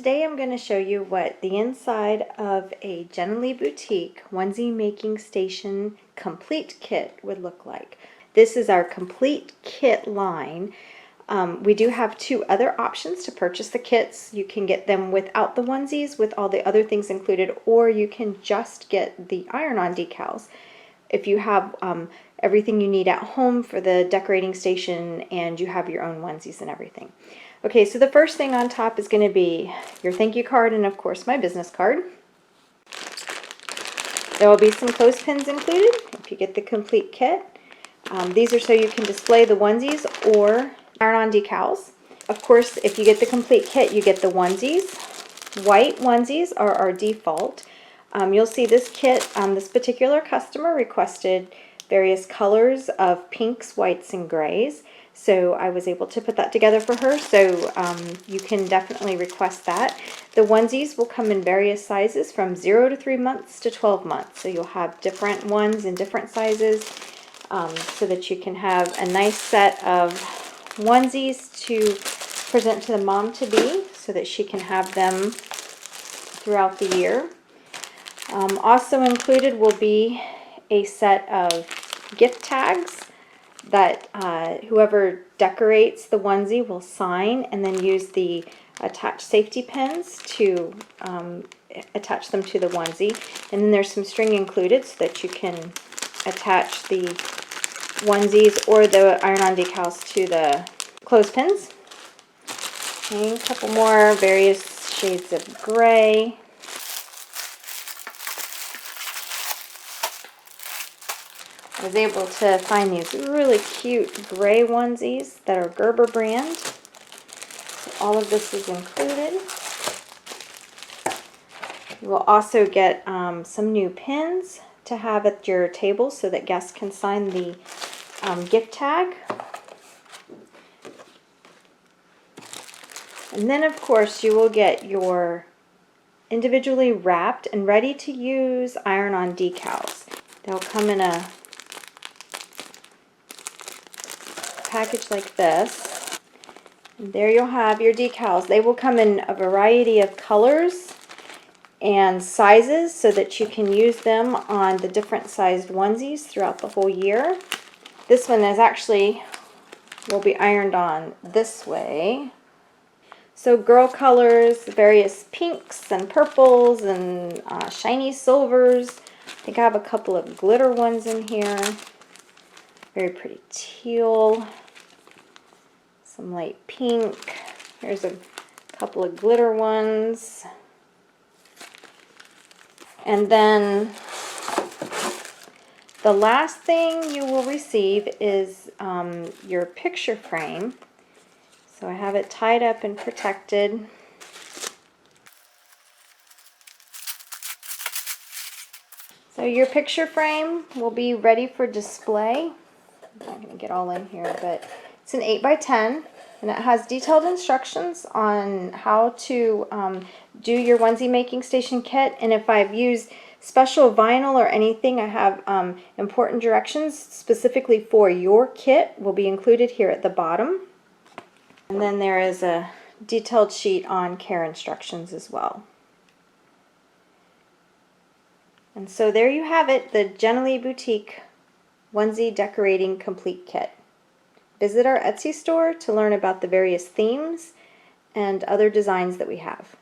today I'm going to show you what the inside of a Gently Boutique onesie making station complete kit would look like. This is our complete kit line. We do have two other options to purchase the kits. You can get them without the onesies with all the other things included, or you can just get the iron-on decals. If you have everything you need at home for the decorating station and you have your own onesies and everything. Okay, so the first thing on top is going to be your thank you card and of course my business card. There will be some clothespins included if you get the complete kit. These are so you can display the onesies or iron-on decals. Of course, if you get the complete kit, you get the onesies. White onesies are our default. You'll see this kit, this particular customer requested various colors of pinks, whites, and grays. So I was able to put that together for her, so you can definitely request that. The onesies will come in various sizes from 0 to 3 months to 12 months. So you'll have different ones in different sizes so that you can have a nice set of onesies to present to the mom-to-be so that she can have them throughout the year. Also included will be a set of gift tags that whoever decorates the onesie will sign and then use the attached safety pins to attach them to the onesie. And then there's some string included so that you can attach the onesies or the iron-on decals to the clothespins. Okay, a couple more various shades of gray. I was able to find these really cute gray onesies that are Gerber brand. So all of this is included. You will also get some new pins to have at your table so that guests can sign the gift tag. And then of course you will get your individually wrapped and ready to use iron-on decals. They'll come in a package like this. And there you'll have your decals. They will come in a variety of colors and sizes so that you can use them on the different sized onesies throughout the whole year. This one is actually will be ironed on this way. So girl colors, various pinks and purples and shiny silvers. I think I have a couple of glitter ones in here. Very pretty teal, some light pink. Here's a couple of glitter ones. And then the last thing you will receive is your picture frame. So I have it tied up and protected. So your picture frame will be ready for display. I'm not going to get all in here, but it's an 8x10 and it has detailed instructions on how to do your onesie making station kit. And if I've used special vinyl or anything, I have important directions specifically for your kit will be included here at the bottom. And then there is a detailed sheet on care instructions as well. And so there you have it, the Gently Boutique Onesie Decorating Complete Kit. Visit our Etsy store to learn about the various themes and other designs that we have.